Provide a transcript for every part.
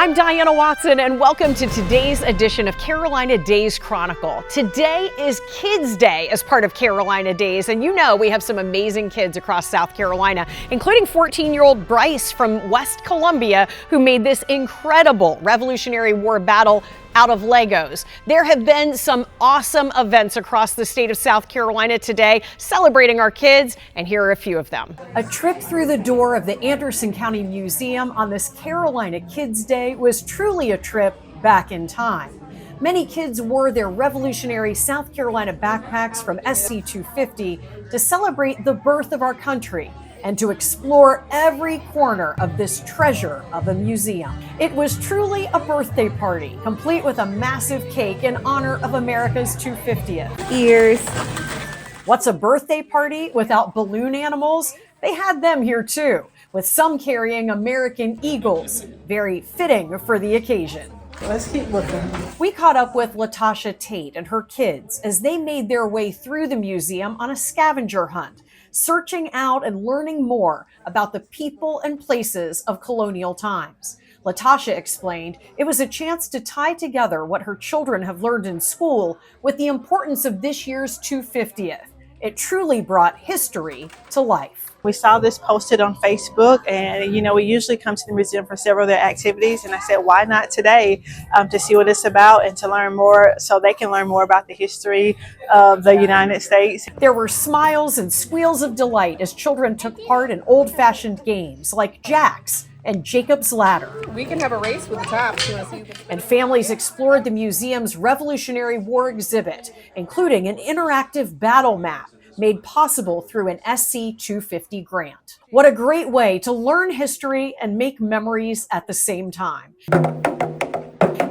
I'm Diana Watson, and welcome to today's edition of Carolina Days Chronicle. Today is Kids Day as part of Carolina Days, and you know we have some amazing kids across South Carolina, including 14-year-old Bryce from West Columbia, who made this incredible Revolutionary War battle out of Legos. There have been some awesome events across the state of South Carolina today celebrating our kids, and here are a few of them. A trip through the door of the Anderson County Museum on this Carolina Kids Day was truly a trip back in time. Many kids wore their Revolutionary South Carolina backpacks from SC 250 to celebrate the birth of our country and to explore every corner of this treasure of a museum. It was truly a birthday party, complete with a massive cake in honor of America's 250th. Ears. What's a birthday party without balloon animals? They had them here too, with some carrying American eagles, very fitting for the occasion. Let's keep looking. We caught up with Latasha Tate and her kids as they made their way through the museum on a scavenger hunt, searching out and learning more about the people and places of colonial times. Latasha explained it was a chance to tie together what her children have learned in school with the importance of this year's 250th. It truly brought history to life. We saw this posted on Facebook, and we usually come to the museum for several of their activities, and I said, why not today, to see what it's about and to learn more so they can learn more about the history of the United States. There were smiles and squeals of delight as children took part in old-fashioned games like jacks and Jacob's Ladder. We can have a race with the tops. And families explored the museum's Revolutionary War exhibit, including an interactive battle map made possible through an SC 250 grant. What a great way to learn history and make memories at the same time.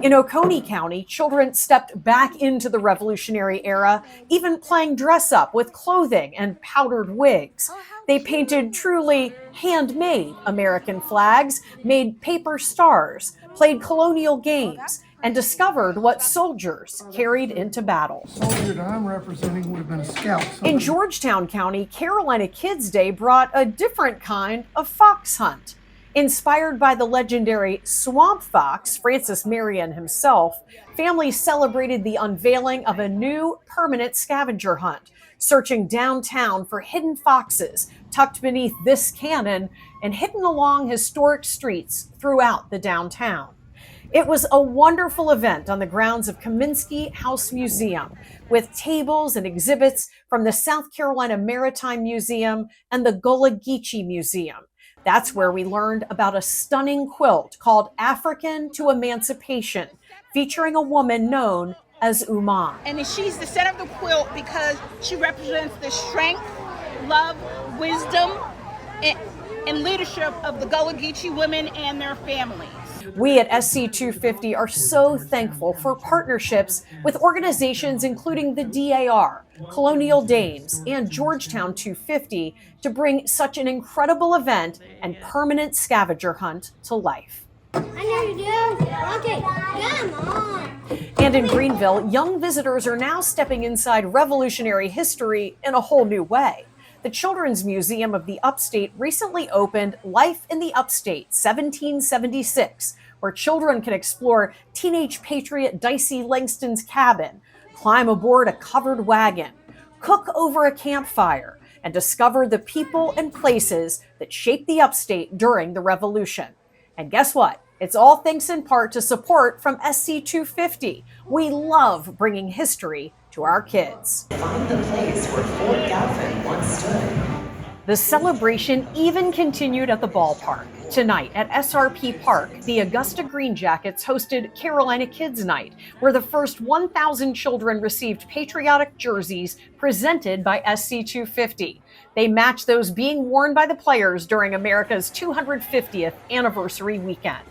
In Oconee County, children stepped back into the Revolutionary era, even playing dress up with clothing and powdered wigs. They painted truly handmade American flags, made paper stars, played colonial games, and discovered what soldiers carried into battle. The soldier that I'm representing would have been a scout. In Georgetown County, Carolina Kids Day brought a different kind of fox hunt. Inspired by the legendary swamp fox, Francis Marion himself, families celebrated the unveiling of a new permanent scavenger hunt, searching downtown for hidden foxes tucked beneath this cannon and hidden along historic streets throughout the downtown. It was a wonderful event on the grounds of Kaminsky House Museum, with tables and exhibits from the South Carolina Maritime Museum and the Gullah Geechee Museum. That's where we learned about a stunning quilt called African to Emancipation, featuring a woman known as Uman. And she's the center of the quilt because she represents the strength, love, wisdom, and leadership of the Gullah Geechee women and their families. We at SC 250 are so thankful for partnerships with organizations including the DAR, Colonial Dames, and Georgetown 250 to bring such an incredible event and permanent scavenger hunt to life. I know you do. Okay, come on. And in Greenville, young visitors are now stepping inside Revolutionary history in a whole new way. The Children's Museum of the Upstate recently opened Life in the Upstate 1776, where children can explore teenage patriot Dicey Langston's cabin, climb aboard a covered wagon, cook over a campfire, and discover the people and places that shaped the Upstate during the Revolution. And guess what? It's all thanks in part to support from SC 250. We love bringing history to our kids. Find the place where Fort Galvin once stood. The celebration even continued at the ballpark. Tonight at SRP Park, the Augusta Green Jackets hosted Carolina Kids Night, where the first 1,000 children received patriotic jerseys presented by SC 250. They matched those being worn by the players during America's 250th anniversary weekend.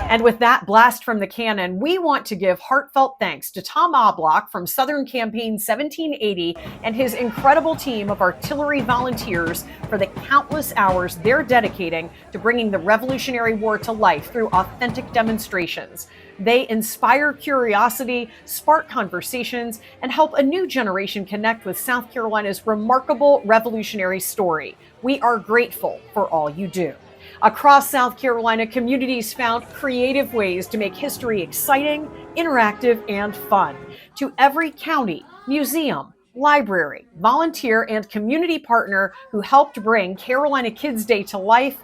And with that blast from the cannon, we want to give heartfelt thanks to Tom Oblock from Southern Campaign 1780 and his incredible team of artillery volunteers for the countless hours they're dedicating to bringing the Revolutionary War to life through authentic demonstrations. They inspire curiosity, spark conversations, and help a new generation connect with South Carolina's remarkable revolutionary story. We are grateful for all you do. Across South Carolina, communities found creative ways to make history exciting, interactive, and fun. To every county, museum, library, volunteer, and community partner who helped bring Carolina Kids Day to life,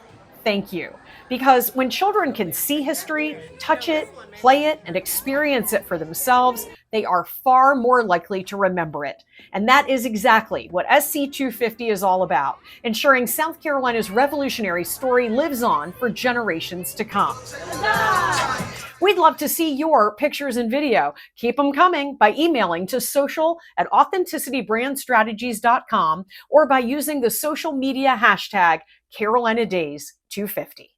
thank you. Because when children can see history, touch it, play it, and experience it for themselves, they are far more likely to remember it. And that is exactly what SC 250 is all about, ensuring South Carolina's revolutionary story lives on for generations to come. We'd love to see your pictures and video. Keep them coming by emailing to social@authenticitybrandstrategies.com or by using the social media hashtag Carolina Days 250.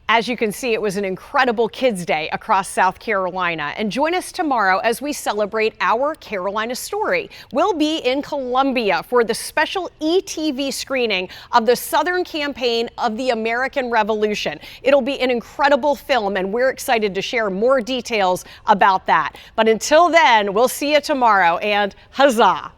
As you can see, it was an incredible Kids Day across South Carolina. And join us tomorrow as we celebrate our Carolina story. We'll be in Columbia for the special ETV screening of the Southern Campaign of the American Revolution. It'll be an incredible film, and we're excited to share more details about that. But until then, we'll see you tomorrow, and huzzah!